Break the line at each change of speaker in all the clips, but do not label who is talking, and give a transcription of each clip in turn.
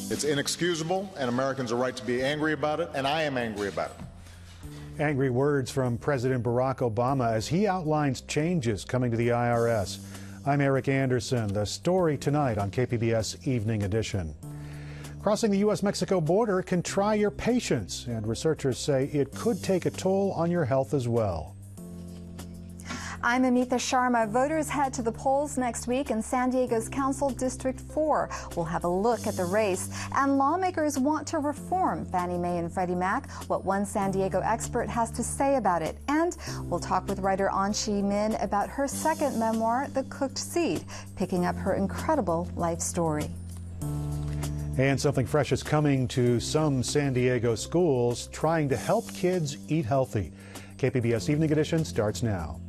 It's inexcusable, and Americans are right to be angry about it, and I am angry about it.
Angry words from President Barack Obama as he outlines changes coming to the IRS. I'm Eric Anderson. The story tonight on KPBS Evening Edition. Crossing the U.S.-Mexico border can try your patience, and researchers say it could take a toll on your health as well.
I'm Amita Sharma. Voters head to the polls next week in San Diego's Council District 4. We'll have a look at the race. And lawmakers want to reform Fannie Mae and Freddie Mac. What one San Diego expert has to say about it. And we'll talk with writer Anshi Min about her second memoir, The Cooked Seed, picking up her incredible life story.
And something fresh is coming to some San Diego schools, trying to help kids eat healthy. KPBS Evening Edition starts now.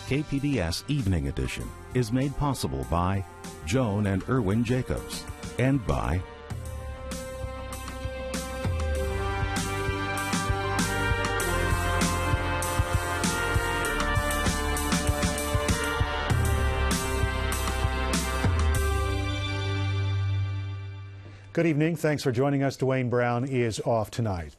KPBS Evening Edition is made possible by Joan and Erwin Jacobs and by
Good evening. Thanks for joining us. Dwayne Brown is off tonight.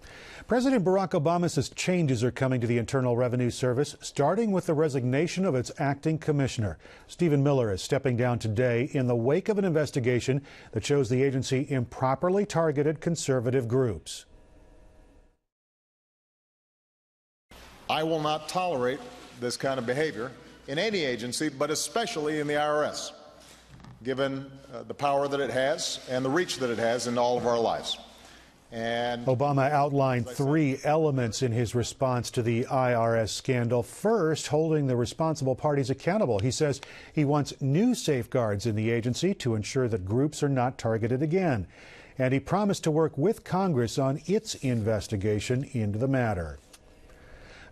President Barack Obama says changes are coming to the Internal Revenue Service, starting with the resignation of its acting commissioner. Stephen Miller is stepping down today in the wake of an investigation that shows the agency improperly targeted conservative groups.
I will not tolerate this kind of behavior in any agency, but especially in the IRS, given the power that it has and the reach that it has in all of our lives. And
Obama outlined three elements in his response to the IRS scandal. First, holding the responsible parties accountable. He says he wants new safeguards in the agency to ensure that groups are not targeted again. And he promised to work with Congress on its investigation into the matter.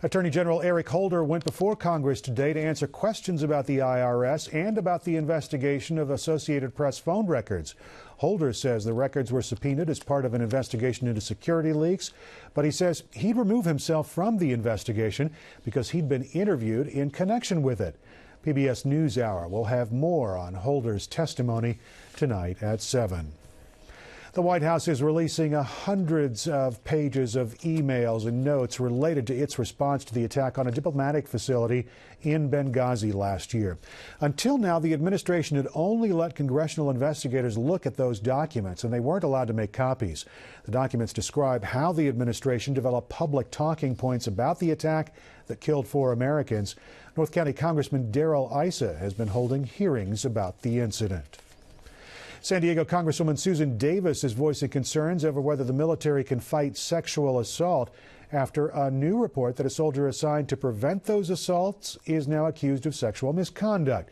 Attorney General Eric Holder went before Congress today to answer questions about the IRS and about the investigation of Associated Press phone records. Holder says the records were subpoenaed as part of an investigation into security leaks, but he says he'd remove himself from the investigation because he'd been interviewed in connection with it. PBS NewsHour will have more on Holder's testimony tonight at 7. The White House is releasing hundreds of pages of emails and notes related to its response to the attack on a diplomatic facility in Benghazi last year. Until now, the administration had only let congressional investigators look at those documents, and they weren't allowed to make copies. The documents describe how the administration developed public talking points about the attack that killed 4 Americans. North County Congressman Darrell Issa has been holding hearings about the incident. San Diego Congresswoman Susan Davis is voicing concerns over whether the military can fight sexual assault after a new report that a soldier assigned to prevent those assaults is now accused of sexual misconduct.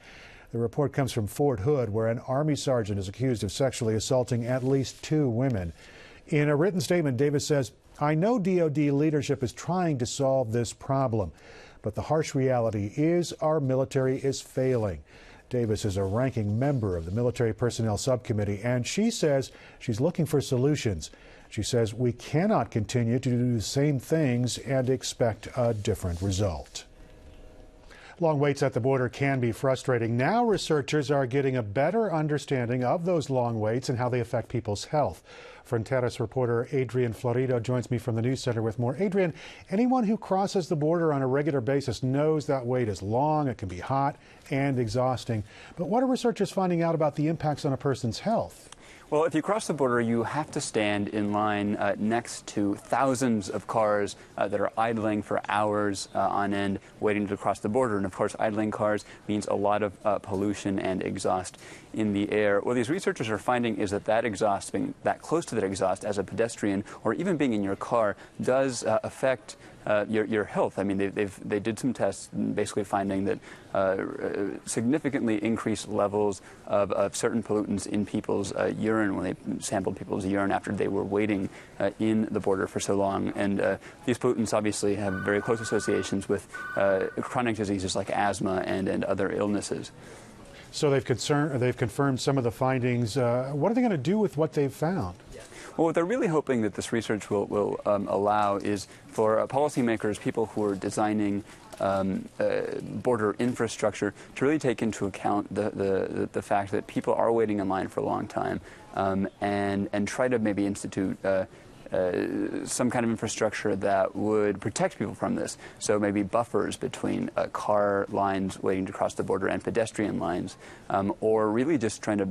The report comes from Fort Hood, where an Army sergeant is accused of sexually assaulting at least 2 women. In a written statement, Davis says, "I know DoD leadership is trying to solve this problem, but the harsh reality is our military is failing." Davis is a ranking member of the Military Personnel Subcommittee, and she says she's looking for solutions. She says we cannot continue to do the same things and expect a different result. Long waits at the border can be frustrating. Now researchers are getting a better understanding of those long waits and how they affect people's health. Fronteras reporter Adrian Florido joins me from the News Center with more. Adrian, anyone who crosses the border on a regular basis knows that wait is long, it can be hot and exhausting. But what are researchers finding out about the impacts on a person's health?
Well, if you cross the border, you have to stand in line next to thousands of cars that are idling for hours on end, waiting to cross the border. And of course, idling cars means a lot of pollution and exhaust in the air. What these researchers are finding is that exhaust, being that close to that exhaust as a pedestrian or even being in your car, does affect your health. I mean, they did some tests, basically finding that significantly increased levels of certain pollutants in people's urine when they sampled people's urine after they were waiting in the border for so long. And these pollutants obviously have very close associations with chronic diseases like asthma and other illnesses.
So they've confirmed some of the findings. What are they going to do with what they've found?
Well, what they're really hoping that this research will allow is for policymakers, people who are designing border infrastructure, to really take into account the fact that people are waiting in line for a long time, and try to maybe institute some kind of infrastructure that would protect people from this. So maybe buffers between car lines waiting to cross the border and pedestrian lines, or really just trying to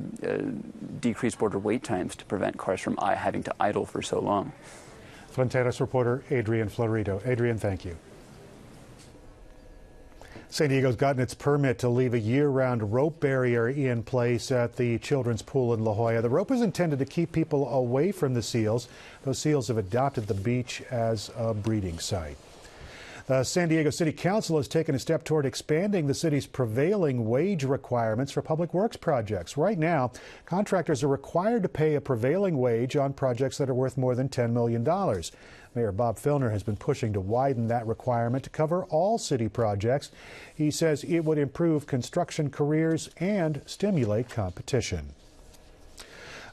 decrease border wait times to prevent cars from having to idle for so long.
Fronteras reporter Adrian Florido. Adrian, thank you. San Diego's gotten its permit to leave a year-round rope barrier in place at the children's pool in La Jolla. The rope is intended to keep people away from the seals. Those seals have adopted the beach as a breeding site. The San Diego City Council has taken a step toward expanding the city's prevailing wage requirements for public works projects. Right now, contractors are required to pay a prevailing wage on projects that are worth more than $10 million. Mayor Bob Filner has been pushing to widen that requirement to cover all city projects. He says it would improve construction careers and stimulate competition.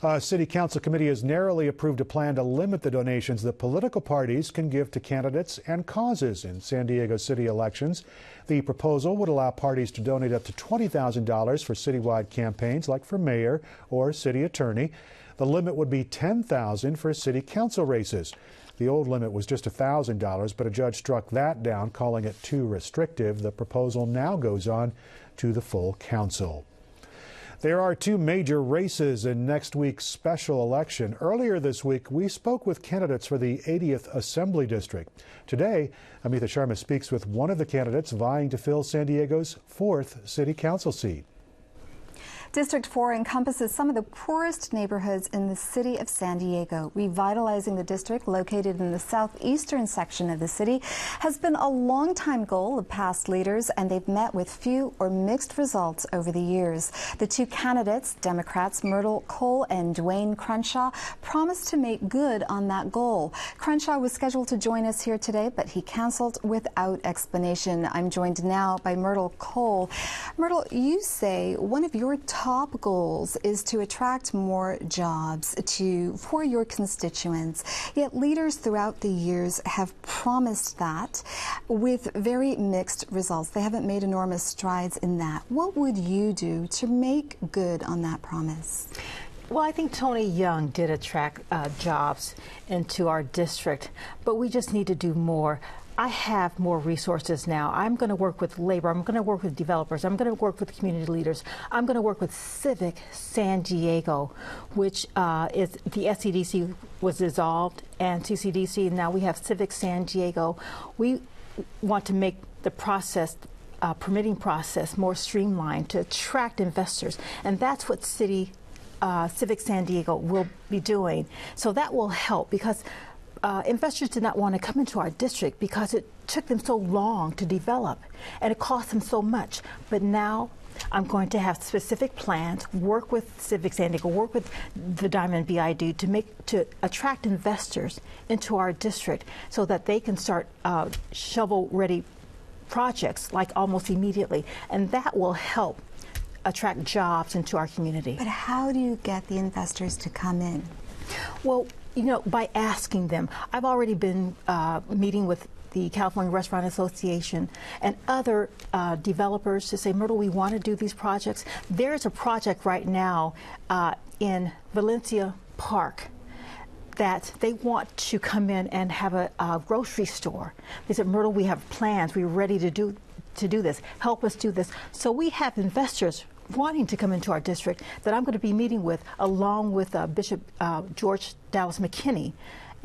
A City Council committee has narrowly approved a plan to limit the donations that political parties can give to candidates and causes in San Diego city elections. The proposal would allow parties to donate up to $20,000 for citywide campaigns, like for mayor or city attorney. The limit would be $10,000 for city council races. The old limit was just $1,000, but a judge struck that down, calling it too restrictive. The proposal now goes on to the full council. There are two major races in next week's special election. Earlier this week, we spoke with candidates for the 80th Assembly District. Today, Amita Sharma speaks with one of the candidates vying to fill San Diego's 4th city council seat.
District 4 encompasses some of the poorest neighborhoods in the city of San Diego. Revitalizing the district, located in the southeastern section of the city, has been a long-time goal of past leaders, and they've met with few or mixed results over the years. The two candidates, Democrats Myrtle Cole and Dwayne Crenshaw, promised to make good on that goal. Crenshaw was scheduled to join us here today, but he canceled without explanation. I'm joined now by Myrtle Cole. Myrtle, you say one of your top goals is to attract more jobs for your constituents. Yet leaders throughout the years have promised that with very mixed results. They haven't made enormous strides in that. What would you do to make good on that promise?
Well, I think Tony Young did attract jobs into our district, but we just need to do more. I have more resources now. I'm going to work with labor. I'm going to work with developers. I'm going to work with community leaders. I'm going to work with Civic San Diego, which is the SDSU was dissolved, and CCDC. Now we have Civic San Diego. We want to make the process, permitting process, more streamlined to attract investors, and that's what Civic San Diego will be doing. So that will help, because investors did not want to come into our district because it took them so long to develop and it cost them so much. But now I'm going to have specific plans, work with Civic San Diego, work with the Diamond BID to attract investors into our district so that they can start shovel-ready projects like almost immediately, and that will help attract jobs into our community.
But how do you get the investors to come in?
Well, you know, by asking them. I've already been meeting with the California Restaurant Association and other developers to say, Myrtle, we want to do these projects. There's a project right now in Valencia Park that they want to come in and have a grocery store. They said, Myrtle, we have plans. We're ready to do this. Help us do this. So we have investors wanting to come into our district that I'm going to be meeting with, along with Bishop George Dallas McKinney,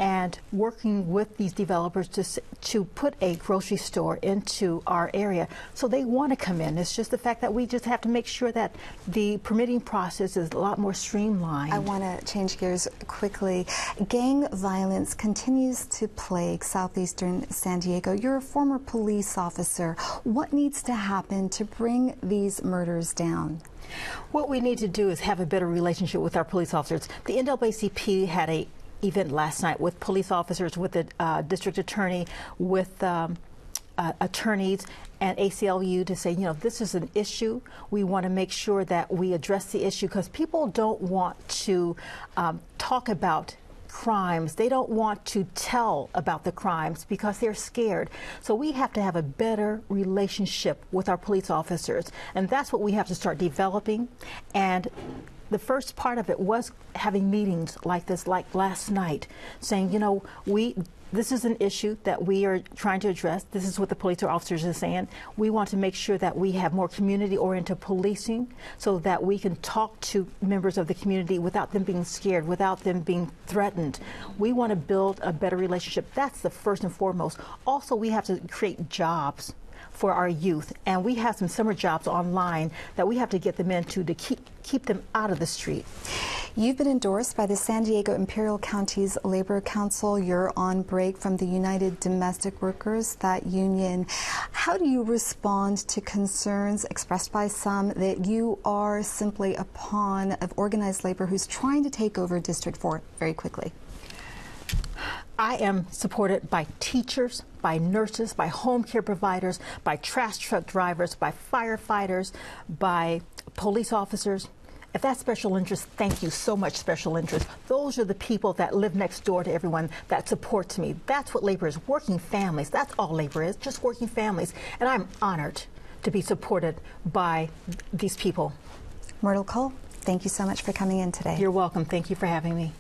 and working with these developers to put a grocery store into our area. So they want to come in. It's just the fact that we just have to make sure that the permitting process is a lot more streamlined.
I want to change gears quickly. Gang violence continues to plague southeastern San Diego. You're a former police officer. What needs to happen to bring these murders down?
What we need to do is have a better relationship with our police officers. The NAACP had a event last night with police officers, with the district attorney, with attorneys and ACLU to say, you know, this is an issue. We want to make sure that we address the issue, because people don't want to talk about crimes. They don't want to tell about the crimes because they're scared. So we have to have a better relationship with our police officers, and that's what we have to start developing. And the first part of it was having meetings like this, like last night, saying, you know, this is an issue that we are trying to address. This is what the police officers are saying. We want to make sure that we have more community-oriented policing so that we can talk to members of the community without them being scared, without them being threatened. We want to build a better relationship. That's the first and foremost. Also, we have to create jobs for our youth, and we have some summer jobs online that we have to get them into to keep them out of the street.
You've been endorsed by the San Diego Imperial County's Labor Council. You're on break from the United Domestic Workers, that union. How do you respond to concerns expressed by some that you are simply a pawn of organized labor who's trying to take over District 4 very quickly?
I am supported by teachers, by nurses, by home care providers, by trash truck drivers, by firefighters, by police officers. If that's special interest, thank you so much, special interest. Those are the people that live next door to everyone that supports me. That's what labor is, working families. That's all labor is, just working families. And I'm honored to be supported by these people.
Myrtle Cole, thank you so much for coming in today.
You're welcome. Thank you for having me.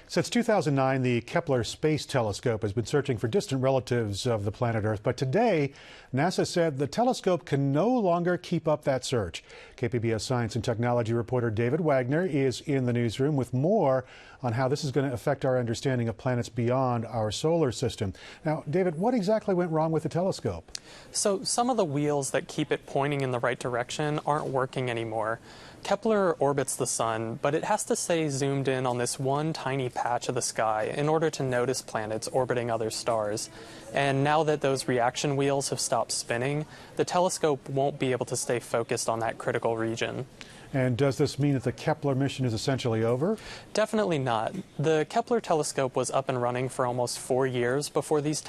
Since 2009, the Kepler Space Telescope has been searching for distant relatives of the planet Earth. But today, NASA said the telescope can no longer keep up that search. KPBS science and technology reporter David Wagner is in the newsroom with more on how this is going to affect our understanding of planets beyond our solar system. Now, David, what exactly went wrong with the telescope?
So some of the wheels that keep it pointing in the right direction aren't working anymore. Kepler orbits the sun, but it has to stay zoomed in on this one tiny patch of the sky in order to notice planets orbiting other stars. And now that those reaction wheels have stopped spinning, the telescope won't be able to stay focused on that critical region.
And does this mean that the Kepler mission is essentially over?
Definitely not. The Kepler telescope was up and running for almost 4 years before these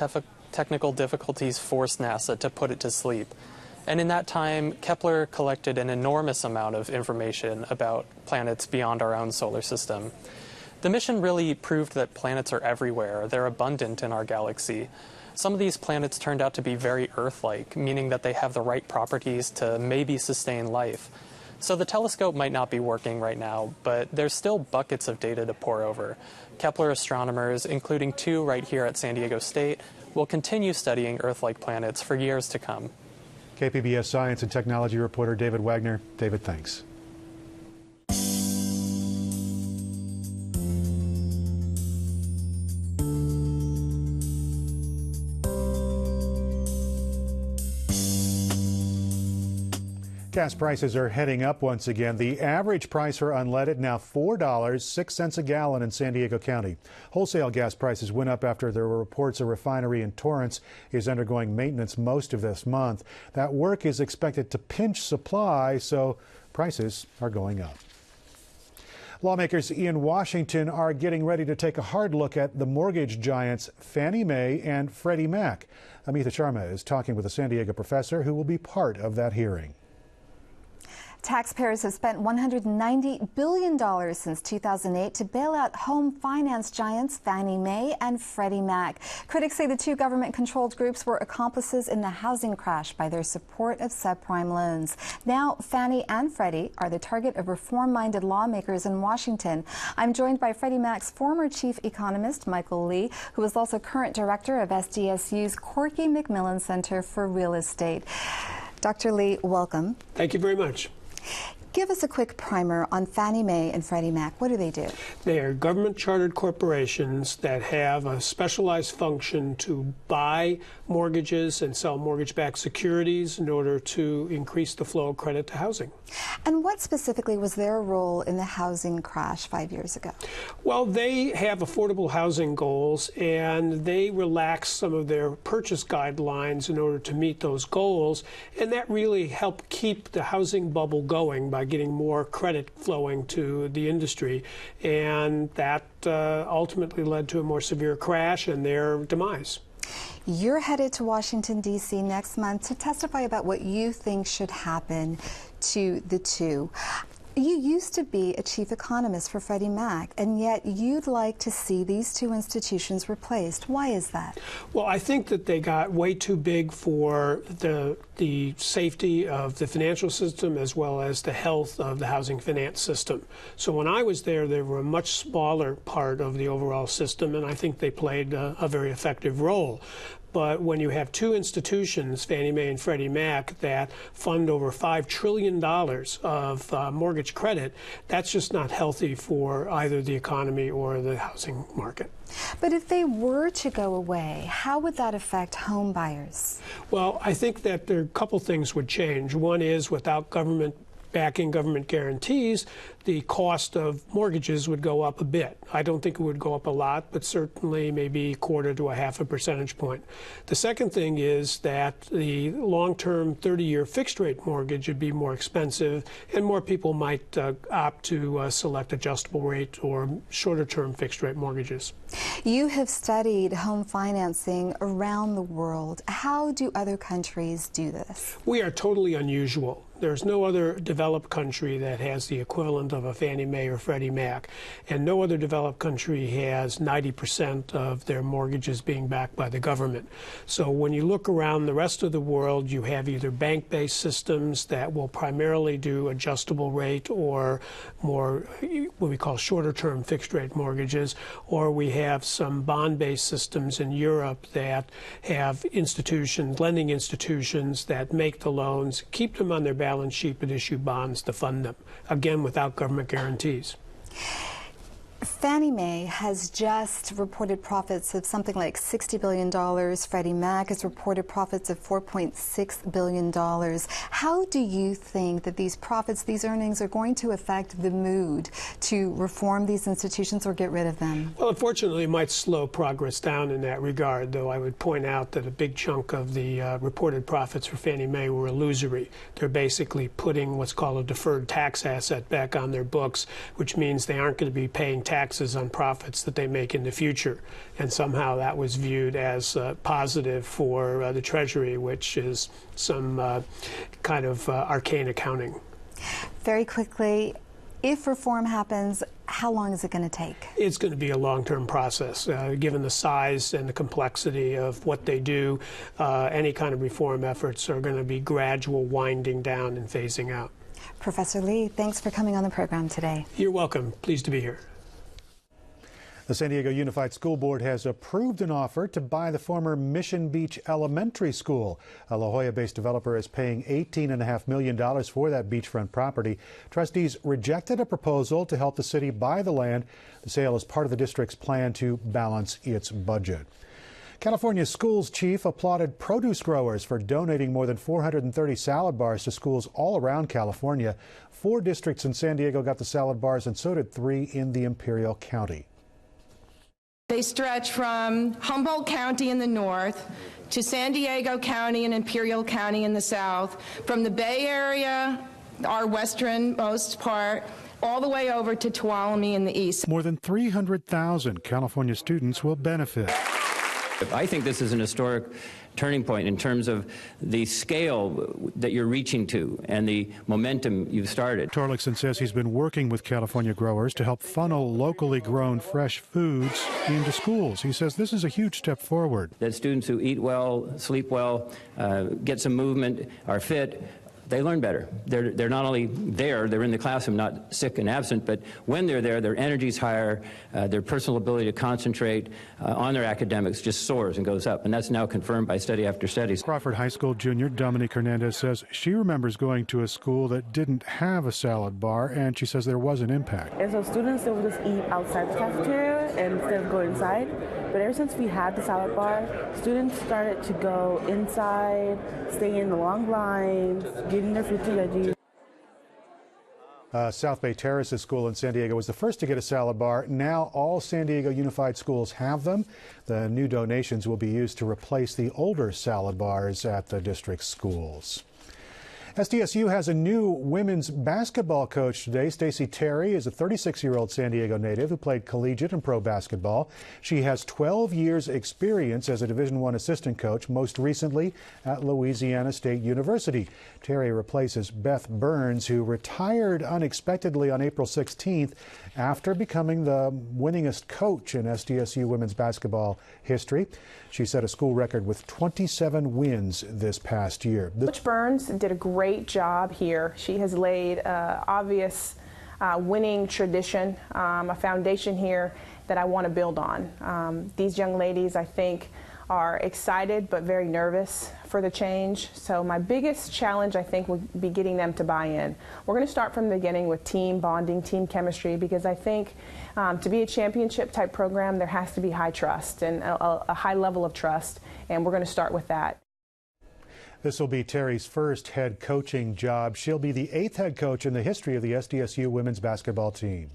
technical difficulties forced NASA to put it to sleep. And in that time, Kepler collected an enormous amount of information about planets beyond our own solar system. The mission really proved that planets are everywhere. They're abundant in our galaxy. Some of these planets turned out to be very Earth-like, meaning that they have the right properties to maybe sustain life. So the telescope might not be working right now, but there's still buckets of data to pore over. Kepler astronomers, including 2 right here at San Diego State, will continue studying Earth-like planets for years to come.
KPBS science and technology reporter David Wagner. David, thanks. Gas prices are heading up once again. The average price for unleaded now $4.06 a gallon in San Diego County. Wholesale gas prices went up after there were reports a refinery in Torrance is undergoing maintenance most of this month. That work is expected to pinch supply, so prices are going up. Lawmakers in Washington are getting ready to take a hard look at the mortgage giants Fannie Mae and Freddie Mac. Amita Sharma is talking with a San Diego professor who will be part of that hearing.
Taxpayers have spent $190 billion since 2008 to bail out home finance giants Fannie Mae and Freddie Mac. Critics say the 2 government-controlled groups were accomplices in the housing crash by their support of subprime loans. Now, Fannie and Freddie are the target of reform-minded lawmakers in Washington. I'm joined by Freddie Mac's former chief economist, Michael Lee, who is also current director of SDSU's Corky McMillan Center for Real Estate. Dr. Lee, welcome.
Thank you very much.
Give us a quick primer on Fannie Mae and Freddie Mac. What do they do?
They are government-chartered corporations that have a specialized function to buy mortgages and sell mortgage-backed securities in order to increase the flow of credit to housing.
And what specifically was their role in the housing crash 5 years ago?
Well, they have affordable housing goals, and they relaxed some of their purchase guidelines in order to meet those goals, and that really helped keep the housing bubble going by getting more credit flowing to the industry, and that ultimately led to a more severe crash and their demise.
You're headed to Washington, D.C. next month to testify about what you think should happen to the 2. You used to be a chief economist for Freddie Mac, and yet you'd like to see these two institutions replaced. Why is that?
Well, I think that they got way too big for the safety of the financial system as well as the health of the housing finance system. So when I was there, they were a much smaller part of the overall system, and I think they played a very effective role. But when you have two institutions, Fannie Mae and Freddie Mac, that fund over $5 trillion of mortgage credit, that's just not healthy for either the economy or the housing market.
But if they were to go away, how would that affect home buyers?
Well, I think that there are a couple things would change. One is without government backing, government guarantees, the cost of mortgages would go up a bit. I don't think it would go up a lot, but certainly maybe 1/4 to 1/2 percentage point. The second thing is that the long-term 30-year fixed-rate mortgage would be more expensive, and more people might opt to select adjustable rate or shorter-term fixed-rate mortgages.
You have studied home financing around the world. How do other countries do this?
We are totally unusual. There's no other developed country that has the equivalent of a Fannie Mae or Freddie Mac, and no other developed country has 90% of their mortgages being backed by the government. So when you look around the rest of the world, you have either bank-based systems that will primarily do adjustable rate or more what we call shorter-term fixed-rate mortgages, or we have some bond-based systems in Europe that have institutions, lending institutions that make the loans, keep them on their balance sheet, but issue bonds to fund them, again without government guarantees.
Fannie Mae has just reported profits of something like $60 billion. Freddie Mac has reported profits of $4.6 billion. How do you think that these profits, these earnings, are going to affect the mood to reform these institutions or get rid of them?
Well, unfortunately, it might slow progress down in that regard, though I would point out that a big chunk of the reported profits for Fannie Mae were illusory. They're basically putting what's called a deferred tax asset back on their books, which means they aren't going to be paying taxes on profits that they make in the future. And somehow that was viewed as positive for the Treasury, which is some kind of arcane accounting.
Very quickly, if reform happens, how long is it going to take?
It's going to be a long-term process. Given the size and the complexity of what they do, any kind of reform efforts are going to be gradual winding down and phasing out.
Professor Lee, thanks for coming on the program today.
You're welcome. Pleased to be here.
The San Diego Unified School Board has approved an offer to buy the former Mission Beach Elementary School. A La Jolla-based developer is paying $18.5 million for that beachfront property. Trustees rejected a proposal to help the city buy the land. The sale is part of the district's plan to balance its budget. California schools chief applauded produce growers for donating more than 430 salad bars to schools all around California. 4 districts in San Diego got the salad bars, and so did 3 in the Imperial County.
They stretch from Humboldt County in the north to San Diego County and Imperial County in the south, from the Bay Area, our westernmost part, all the way over to Tuolumne in the east.
More than 300,000 California students will benefit.
I think this is an historic turning point in terms of the scale that you're reaching to and the momentum you've started.
Torlakson says he's been working with California growers to help funnel locally grown fresh foods into schools. He says this is a huge step forward.
That students who eat well, sleep well, get some movement, are fit, they learn better. They're not only there, they're in the classroom, not sick and absent, but when they're there, their energy's higher, their personal ability to concentrate on their academics just soars and goes up, and that's now confirmed by study after study.
Crawford High School junior Dominique Hernandez says she remembers going to a school that didn't have a salad bar, and she says there was an impact.
And so students, they would just eat outside the cafeteria instead of going inside. But ever since we had the salad bar, students started to go inside, stay in the long lines, getting their fruits and veggies.
South Bay Terraces School in San Diego was the first to get a salad bar. Now all San Diego Unified schools have them. The new donations will be used to replace the older salad bars at the district schools. SDSU has a new women's basketball coach today. Stacey Terry is a 36-year-old San Diego native who played collegiate and pro basketball. She has 12 years experience as a Division I assistant coach, most recently at Louisiana State University. Terry replaces Beth Burns, who retired unexpectedly on April 16th after becoming the winningest coach in SDSU women's basketball history. She set a school record with 27 wins this past year.
Coach Burns did a great job here. She has laid obvious winning tradition, a foundation here that I want to build on. These young ladies, I think, are excited but very nervous for the change. So my biggest challenge, I think, will be getting them to buy in. We're going to start from the beginning with team bonding, team chemistry, because I think to be a championship type program, there has to be high trust and a high level of trust, and we're going to start with that.
This will be Terry's first head coaching job. She'll be the 8th head coach in the history of the SDSU women's basketball team.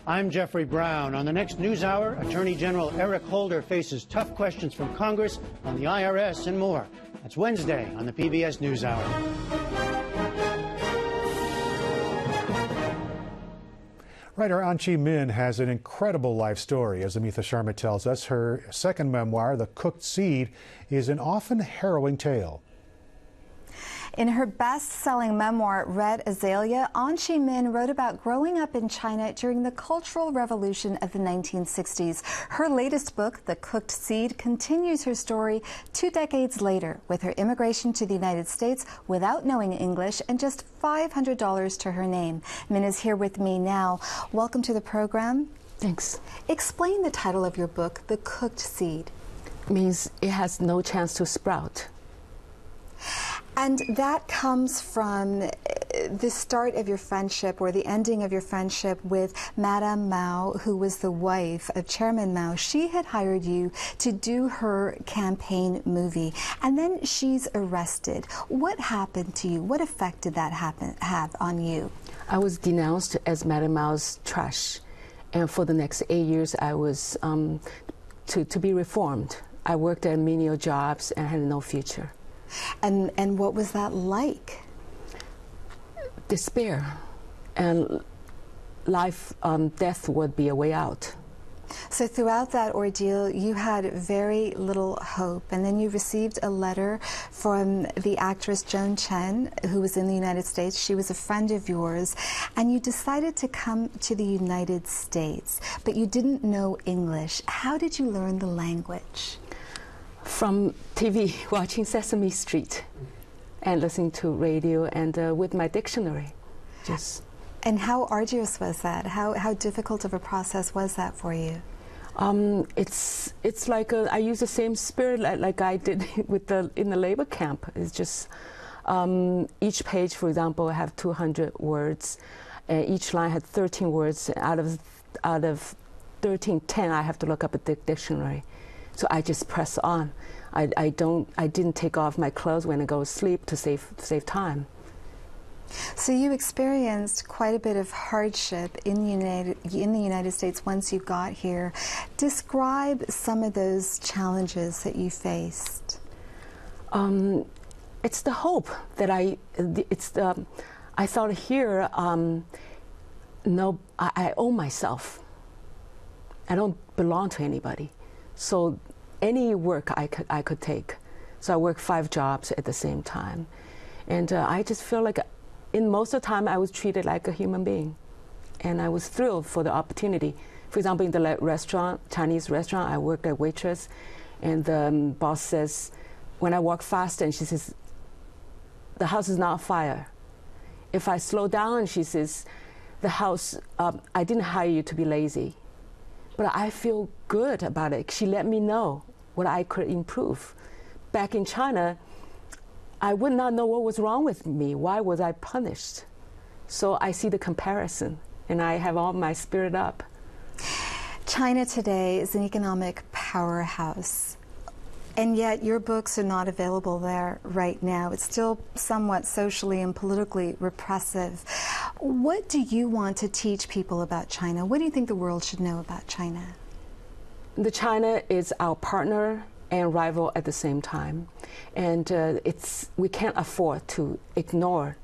I'm Jeffrey Brown. On the next NewsHour, Attorney General Eric Holder faces tough questions from Congress on the IRS and more. That's Wednesday on the PBS NewsHour.
Writer An Chi Min has an incredible life story, as Amitha Sharma tells us. Her second memoir, The Cooked Seed, is an often harrowing tale.
In her best-selling memoir, Red Azalea, An Chi Min wrote about growing up in China during the Cultural Revolution of the 1960s. Her latest book, The Cooked Seed, continues her story 2 decades later with her immigration to the United States without knowing English and just $500 to her name. Min is here with me now. Welcome to the program.
Thanks.
Explain the title of your book, The Cooked Seed.
Means it has no chance to sprout.
And that comes from the start of your friendship, or the ending of your friendship with Madame Mao, who was the wife of Chairman Mao. She had hired you to do her campaign movie, and then she's arrested. What happened to you? What effect did that have on you?
I was denounced as Madame Mao's trash, and for the next 8 years I was to be reformed. I worked at menial jobs and had no future.
And what was that like?
Despair, and death would be a way out.
So throughout that ordeal, you had very little hope, and then you received a letter from the actress Joan Chen, who was in the United States. She was a friend of yours, and you decided to come to the United States, but you didn't know English. How did you learn the language?
From TV, watching Sesame Street, and listening to radio, and with my dictionary.
And how arduous was that? How difficult of a process was that for you?
It's like I use the same spirit like I did in the labor camp. It's just each page, for example, have 200 words. Each line had 13 words. Out of 13, 10 I have to look up a dictionary. So I just press on. I didn't take off my clothes when I go to sleep to save time.
So you experienced quite a bit of hardship in the United States once you got here. Describe some of those challenges that you faced.
It's the hope that I thought here, no, I owe myself. I don't belong to anybody. So any work I could take. So I worked 5 jobs at the same time. And I just feel like in most of the time I was treated like a human being. And I was thrilled for the opportunity. For example, in the restaurant, Chinese restaurant, I worked as waitress. And the boss says, when I walk fast, and she says, the house is not on fire. If I slow down, she says, the house, I didn't hire you to be lazy. But I feel good about it. She let me know what I could improve. Back in China, I would not know what was wrong with me. Why was I punished? So I see the comparison, and I have all my spirit up.
China today is an economic powerhouse, and yet your books are not available there right now. It's still somewhat socially and politically repressive. What do you want to teach people about China? What do you think the world should know about China?
China is our partner and rival at the same time. And we can't afford to ignore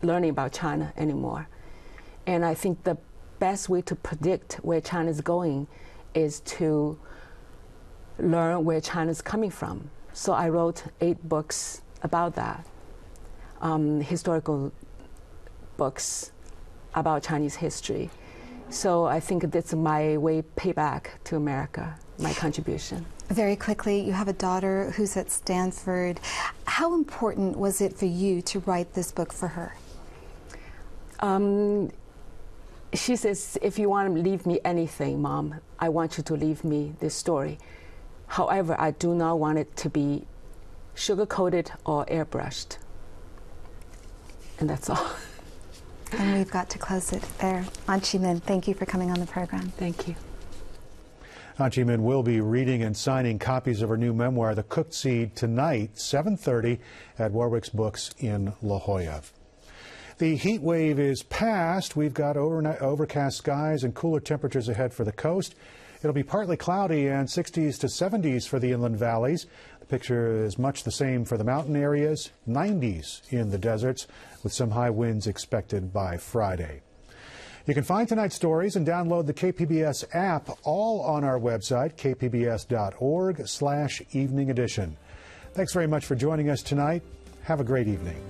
learning about China anymore. And I think the best way to predict where China is going is to learn where China is coming from. So I wrote 8 books about that, historical books about Chinese history. So I think that's my way payback to America, my contribution.
Very quickly, you have a daughter who's at Stanford. How important was it for you to write this book for her?
She says, if you want to leave me anything, Mom, I want you to leave me this story. However, I do not want it to be sugar-coated or airbrushed. And that's all.
And we've got to close it there. An Chi-min, thank you for coming on the program.
Thank you.
An Chi-min will be reading and signing copies of her new memoir, The Cooked Seed, tonight, 7:30 at Warwick's Books in La Jolla. The heat wave is past. We've got overcast skies and cooler temperatures ahead for the coast. It'll be partly cloudy and 60s to 70s for the inland valleys. The picture is much the same for the mountain areas, 90s in the deserts, with some high winds expected by Friday. You can find tonight's stories and download the KPBS app all on our website, kpbs.org/evening edition. Thanks very much for joining us tonight. Have a great evening.